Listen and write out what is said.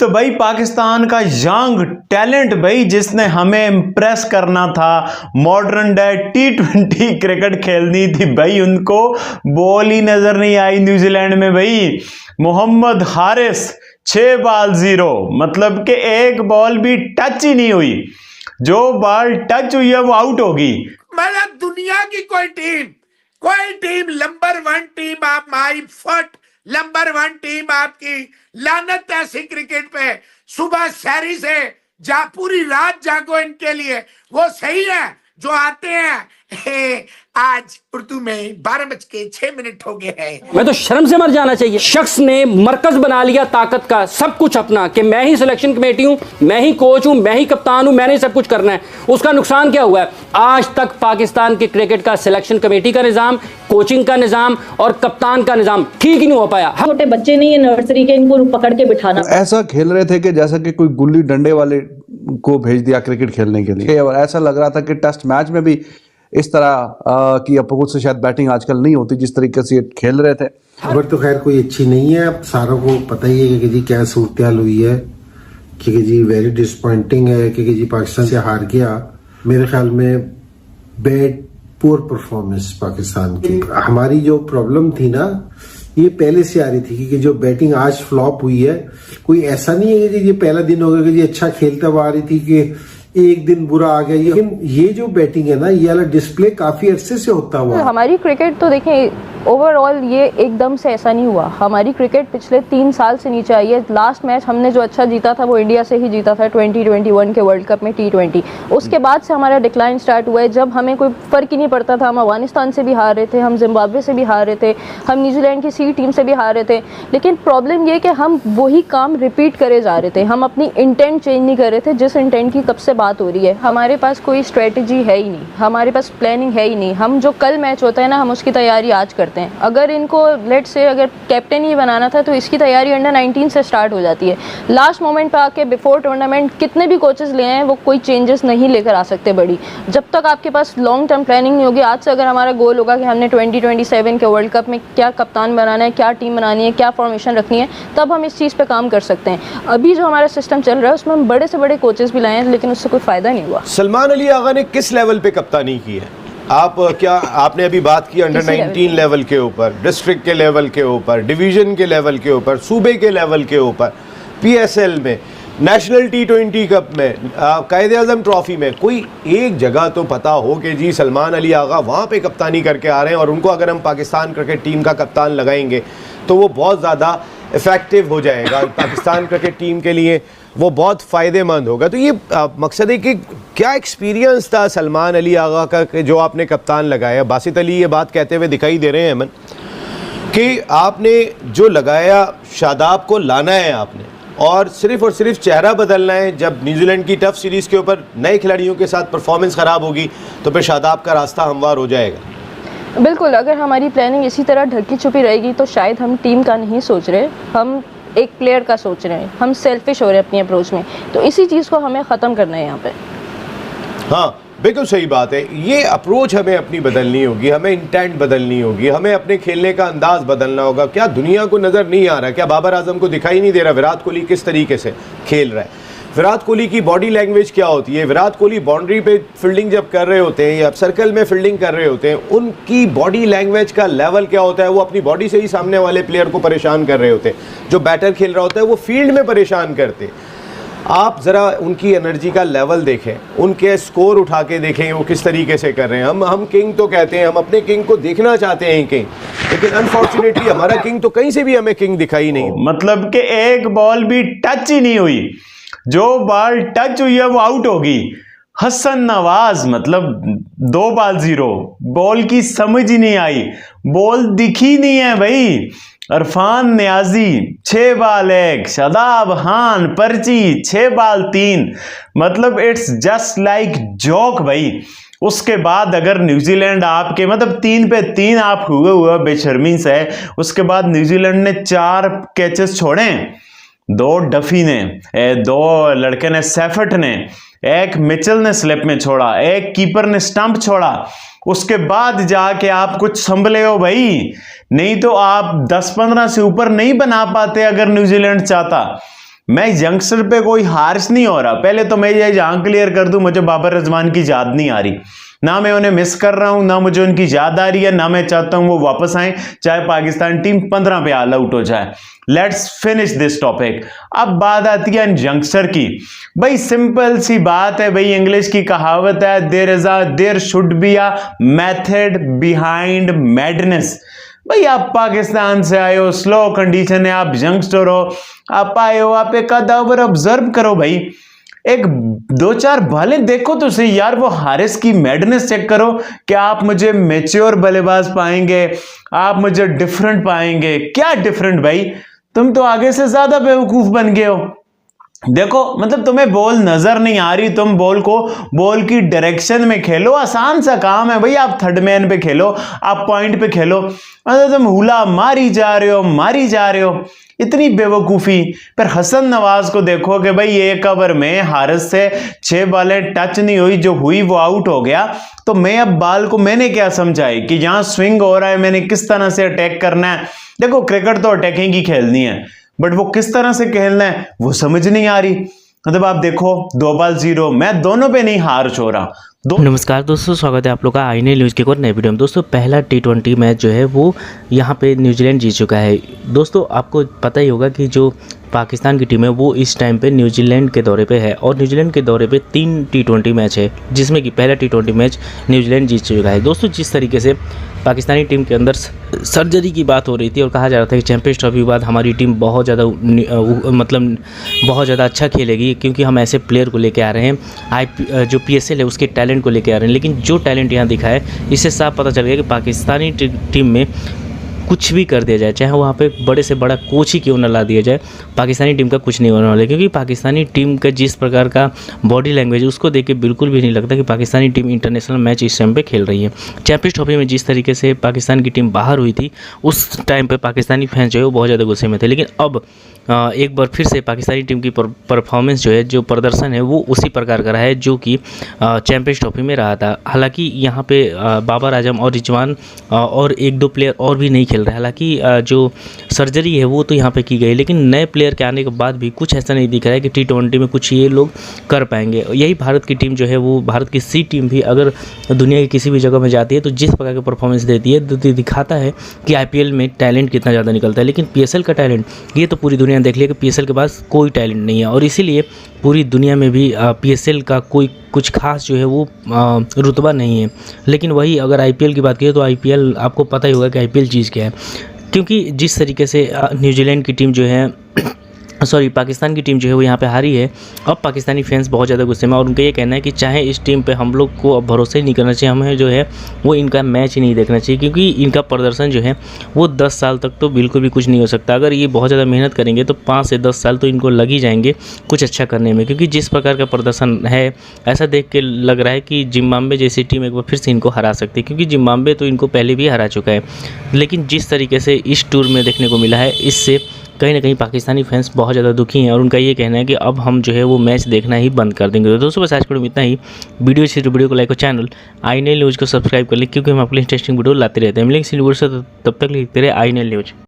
तो भाई पाकिस्तान का यंग टैलेंट भाई जिसने हमें इम्प्रेस करना था, मॉडर्न डे T20 क्रिकेट खेलनी थी भाई, उनको बॉल ही नजर नहीं आई न्यूजीलैंड में भाई। मोहम्मद हारिस 6 बॉल 0, मतलब कि एक बॉल भी टच ही नहीं हुई। जो बॉल टच हुई है वो आउट होगी। मतलब दुनिया की कोई टीम नंबर 1 टीम आप माई फट नंबर 1 टीम आपकी लानत ऐसी क्रिकेट पे, सुबह शहरी से जा पूरी रात जागो इनके लिए, वो सही है जो आते हैं। आज उर्दू में 12:06 हो गए हैं। मैं तो शर्म से मर जाना चाहिए। शख्स ने मरकज बना लिया ताकत का, सब कुछ अपना, कि मैं ही सिलेक्शन कमेटी हूं, मैं ही कोच हूं, मैं ही कप्तान हूं, मैंने सब कुछ करना है। उसका नुकसान क्या हुआ है? आज तक पाकिस्तान के क्रिकेट का सिलेक्शन कमेटी का निजाम, कोचिंग का निजाम और कप्तान का निजाम ठीक ही नहीं हो पाया। छोटे बच्चे नहीं है नर्सरी के, इनको पकड़ के बिठाना। ऐसा खेल रहे थे कि जैसा कि कोई गुल्ली डंडे वाले को भेज दिया क्रिकेट खेलने के लिए, और ऐसा लग रहा था कि टेस्ट मैच में भी इस तरह की अप्रोच से शायद बैटिंग आजकल नहीं होती जिस तरीके से खेल रहे थे। खबर तो खैर कोई अच्छी नहीं है। अब सारों को पता ही है कि जी क्या सूरत हाल हुई है, कि जी वेरी डिसअपॉइंटिंग है कि जी पाकिस्तान से हार गया। मेरे ख्याल में पुअर परफॉर्मेंस पाकिस्तान की। हमारी जो प्रॉब्लम थी ना, ये पहले से आ रही थी कि जो बैटिंग आज फ्लॉप हुई है, कोई ऐसा नहीं है कि ये पहला दिन हो गया कि जी अच्छा खेलता हुआ आ रही थी कि एक दिन बुरा आ गया। लेकिन ये जो बैटिंग है ना, ये वाला डिस्प्ले काफी अरसे से होता हुआ। हमारी क्रिकेट तो देखें ओवरऑल ये एकदम से ऐसा नहीं हुआ। हमारी क्रिकेट पिछले 3 साल से नीचे आई है। लास्ट मैच हमने जो अच्छा जीता था वो इंडिया से ही जीता था 2021 के वर्ल्ड कप में T20। उसके बाद से हमारा डिक्लाइन स्टार्ट हुआ है, जब हमें कोई फ़र्क ही नहीं पड़ता था। हम अफगानिस्तान से भी हार रहे थे, हम जिम्बाब्वे से भी हार रहे थे, हम न्यूजीलैंड की सी टीम से भी हार रहे थे। लेकिन प्रॉब्लम ये कि हम वही काम रिपीट करे जा रहे थे, हम अपनी इंटेंट चेंज नहीं कर रहे थे। जिस इंटेंट की कब से बात हो रही है, हमारे पास कोई स्ट्रेटजी है ही नहीं, हमारे पास प्लानिंग है ही नहीं। हम जो कल मैच होता है ना, हम उसकी तैयारी आज करते हैं। अगर इनको लेट से अगर कैप्टन ही बनाना था तो इसकी तैयारी अंडर 19 से स्टार्ट हो जाती है। लास्ट मोमेंट पे आके बिफोर टूर्नामेंट कितने भी कोचेस ले आए वो कोई चेंजेस नहीं लेकर आ सकते बड़ी, जब तक आपके पास लॉन्ग टर्म प्लानिंग नहीं होगी। आज से अगर हमारा गोल होगा कि हमने 2027 के वर्ल्ड कप में क्या कप्तान बनाना है, क्या टीम बनानी है, क्या फॉर्मेशन रखनी है, तब हम इस चीज़ पर काम कर सकते हैं। अभी जो हमारा सिस्टम चल रहा है उसमें हम बड़े से बड़े कोचेस भी लाए हैं, लेकिन उससे कोई फ़ायदा नहीं हुआ। सलमान अली आगा ने किस लेवल पे कप्तानी की है? आपने अभी बात की अंडर 19 लेवल के ऊपर, डिस्ट्रिक्ट के लेवल के ऊपर, डिवीजन के लेवल के ऊपर, सूबे के लेवल के ऊपर, PSL में, नेशनल T20 कप में, कायदे-आज़म ट्रॉफी में। कोई एक जगह तो पता हो कि जी सलमान अली आगा वहाँ पे कप्तानी करके आ रहे हैं और उनको अगर हम पाकिस्तान क्रिकेट टीम का कप्तान लगाएंगे तो वो बहुत ज़्यादा इफ़ेक्टिव हो जाएगा पाकिस्तान क्रिकेट टीम के लिए, वो बहुत फ़ायदेमंद होगा। तो ये मकसद है कि क्या एक्सपीरियंस था सलमान अली आगा का जो आपने कप्तान लगाया? बासित अली ये बात कहते हुए दिखाई दे रहे हैं अमन कि आपने जो लगाया, शादाब को लाना है आपने, और सिर्फ चेहरा बदलना है। जब न्यूजीलैंड की टफ सीरीज़ के ऊपर नए खिलाड़ियों के साथ परफॉर्मेंस ख़राब होगी तो फिर शादाब का रास्ता हमवार हो जाएगा। बिल्कुल, अगर हमारी प्लानिंग इसी तरह ढकी छुपी रहेगी तो शायद हम टीम का नहीं सोच रहे, हम एक प्लेयर का सोच रहे हैं, हम सेल्फिश हो रहे हैं अपनी अप्रोच में। तो इसी चीज़ को हमें ख़त्म करना है यहाँ पे। हाँ बिल्कुल सही बात है। ये अप्रोच हमें अपनी बदलनी होगी, हमें इंटेंट बदलनी होगी, हमें अपने खेलने का अंदाज बदलना होगा। क्या दुनिया को नज़र नहीं आ रहा? क्या बाबर आजम को दिखाई नहीं दे रहा विराट कोहली किस तरीके से खेल रहा है? विराट कोहली की बॉडी लैंग्वेज क्या होती है? विराट कोहली बाउंड्री पे फील्डिंग जब कर रहे होते हैं या सर्कल में फील्डिंग कर रहे होते हैं, उनकी बॉडी लैंग्वेज का लेवल क्या होता है? वो अपनी बॉडी से ही सामने वाले प्लेयर को परेशान कर रहे होते हैं। जो बैटर खेल रहा होता है वो फील्ड में परेशान करते। आप ज़रा उनकी एनर्जी का लेवल देखें, उनके स्कोर उठा के देखें वो किस तरीके से कर रहे हैं। हम किंग तो कहते हैं, हम अपने किंग को देखना चाहते हैं किंग, लेकिन अनफॉर्चुनेटली हमारा किंग तो कहीं से भी हमें किंग दिखाई नहीं। मतलब कि एक बॉल भी टच ही नहीं हुई, जो बॉल टच हुई है वो आउट होगी। हसन नवाज मतलब 2 बॉल 0, बॉल की समझ ही नहीं आई, बॉल दिखी नहीं है भाई। इरफान नियाजी 6 बॉल 1, शादाब खान पर्ची 6 बॉल 3, मतलब इट्स जस्ट लाइक जोक भाई। उसके बाद अगर न्यूजीलैंड आपके मतलब 3 पे 3 आप हुए बेशर्मी से, उसके बाद न्यूजीलैंड ने 4 कैचेस छोड़े, 2 डफी ने, 2 लड़के ने, सेफट ने, 1 मिचेल ने स्लिप में छोड़ा, 1 कीपर ने स्टंप छोड़ा। उसके बाद जाके आप कुछ संभले हो भाई, नहीं तो आप 10-15 से ऊपर नहीं बना पाते अगर न्यूजीलैंड चाहता। मैं यंगस्टर पे कोई हार्श नहीं हो रहा। पहले तो मैं ये जहां क्लियर कर दूं, मुझे बाबर रिजवान की याद नहीं आ रही, ना मैं उन्हें मिस कर रहा हूं, ना मुझे उनकी याद आ रही है, ना मैं चाहता हूं वो वापस आए, चाहे पाकिस्तान टीम 15 पे ऑल आउट हो जाए। Let's finish this topic. अब बात आती है यंगस्टर की। भाई सिंपल सी बात है भाई, इंग्लिश की कहावत है, there should be a method behind madness. भाई आप पाकिस्तान से आए हो, स्लो कंडीशन है, आप यंगस्टर हो, आप आए हो, आप एक आधा ओवर ऑब्जर्व करो भाई, एक 2-4 बालें देखो तो सही यार, वो हारिस की मैडनेस चेक करो। क्या आप मुझे मैच्योर बल्लेबाज पाएंगे, आप मुझे डिफरेंट पाएंगे? क्या डिफरेंट भाई, तुम तो आगे से ज्यादा बेवकूफ बन गए हो। देखो मतलब तुम्हें बॉल नजर नहीं आ रही, तुम बॉल को बॉल की डायरेक्शन में खेलो, आसान सा काम है भाई। आप थर्ड मैन पे खेलो, आप पॉइंट पे खेलो, मतलब तुम हुला मारी जा रहे हो, इतनी बेवकूफी। पर हसन नवाज को देखो कि भाई एक ओवर में हारिस से 6 बालें टच नहीं हुई, जो हुई वो आउट हो गया। तो मैं अब बाल को मैंने क्या समझा है कि यहां स्विंग हो रहा है, मैंने किस तरह से अटैक करना है। देखो क्रिकेट तो अटैकिंग ही खेलनी है, बट वो किस तरह से खेलना है वो समझ नहीं आ रही। मतलब आप देखो 2 बॉल 0, मैं दोनों पे नहीं हार हो रहा। नमस्कार दोस्तों, स्वागत है आप लोग का आईएनएल न्यूज़ के एक और नए वीडियो में। दोस्तों पहला T20 मैच जो है वो यहाँ पे न्यूजीलैंड जीत चुका है। दोस्तों आपको पता ही होगा कि जो पाकिस्तान की टीम है वो इस टाइम पे न्यूजीलैंड के दौरे पे है, और न्यूजीलैंड के दौरे पे 3 T20 मैच है, जिसमें कि पहला T20 मैच न्यूजीलैंड जीत चुका है। दोस्तों जिस तरीके से पाकिस्तानी टीम के अंदर सर्जरी की बात हो रही थी और कहा जा रहा था कि चैंपियंस ट्रॉफी के बाद हमारी टीम बहुत ज़्यादा अच्छा खेलेगी, क्योंकि हम ऐसे प्लेयर को लेके आ रहे हैं, जो PSL है उसके टैलेंट को लेके आ रहे हैं। लेकिन जो टैलेंट यहाँ दिखा है, इससे साफ पता चल गया कि पाकिस्तानी टीम में कुछ भी कर दिया जाए, चाहे वहाँ पे बड़े से बड़ा कोच ही क्यों न ला दिया जाए, पाकिस्तानी टीम का कुछ नहीं होने वाला है। क्योंकि पाकिस्तानी टीम का जिस प्रकार का बॉडी लैंग्वेज है उसको देख के बिल्कुल भी नहीं लगता कि पाकिस्तानी टीम इंटरनेशनल मैच इस टाइम पे खेल रही है। चैंपियंस ट्रॉफी में जिस तरीके से पाकिस्तान की टीम बाहर हुई थी, उस टाइम पर पाकिस्तानी फैंस जो है वो बहुत ज़्यादा गुस्से में थे। लेकिन अब एक बार फिर से पाकिस्तानी टीम की परफॉर्मेंस जो है, जो प्रदर्शन है, वो उसी प्रकार का रहा है जो कि चैंपियंस ट्रॉफी में रहा था। हालांकि यहाँ पे बाबर आजम और रिजवान और 1-2 प्लेयर और भी नहीं खेल रहे। हालांकि जो सर्जरी है वो तो यहाँ पे की गई, लेकिन नए प्लेयर के आने के बाद भी कुछ ऐसा नहीं दिख रहा है कि T20 में कुछ ये लोग कर पाएंगे। यही भारत की टीम जो है, वो भारत की C टीम भी अगर दुनिया की किसी भी जगह में जाती है तो जिस प्रकार की परफॉर्मेंस देती है तो दिखाता है कि IPL में टैलेंट कितना ज़्यादा निकलता है। लेकिन PSL का टैलेंट ये तो पूरी दुनिया देख लिया कि PSL के पास कोई टैलेंट नहीं है, और इसीलिए पूरी दुनिया में भी PSL का कोई कुछ खास जो है वो रुतबा नहीं है। लेकिन वही अगर IPL की बात करें तो IPL आपको पता ही होगा कि IPL चीज़ क्या है। क्योंकि जिस तरीके से न्यूजीलैंड की टीम जो है पाकिस्तान की टीम जो है वो यहाँ पे हारी है, अब पाकिस्तानी फैंस बहुत ज़्यादा गुस्से में, और उनका ये कहना है कि चाहे इस टीम पे हम लोग को अब भरोसा ही नहीं करना चाहिए, हमें जो है वो इनका मैच ही नहीं देखना चाहिए, क्योंकि इनका प्रदर्शन जो है वो 10 साल तक तो बिल्कुल भी कुछ नहीं हो सकता। अगर ये बहुत ज़्यादा मेहनत करेंगे तो 5 से 10 साल तो इनको लग ही जाएंगे कुछ अच्छा करने में। क्योंकि जिस प्रकार का प्रदर्शन है, ऐसा देख के लग रहा है कि जिम्बाब्वे जैसी टीम एक बार फिर से इनको हरा सकती है, क्योंकि जिम्बाब्वे तो इनको पहले भी हरा चुका है। लेकिन जिस तरीके से इस टूर में देखने को मिला है, इससे कहीं ना कहीं पाकिस्तानी फैंस बहुत ज़्यादा दुखी हैं, और उनका ये कहना है कि अब हम जो है वो मैच देखना ही बंद कर देंगे। तो दोस्तों बस आज के इतना ही। वीडियो अच्छी तो वीडियो को लाइक और चैनल आईएनएल न्यूज़ को सब्सक्राइब कर लें, क्योंकि हम अपने इंटरेस्टिंग वीडियो लाते रहते हैं। मिलेंगे इसी वीडियो से, तब तक लिखते रहे आईएनएल न्यूज़।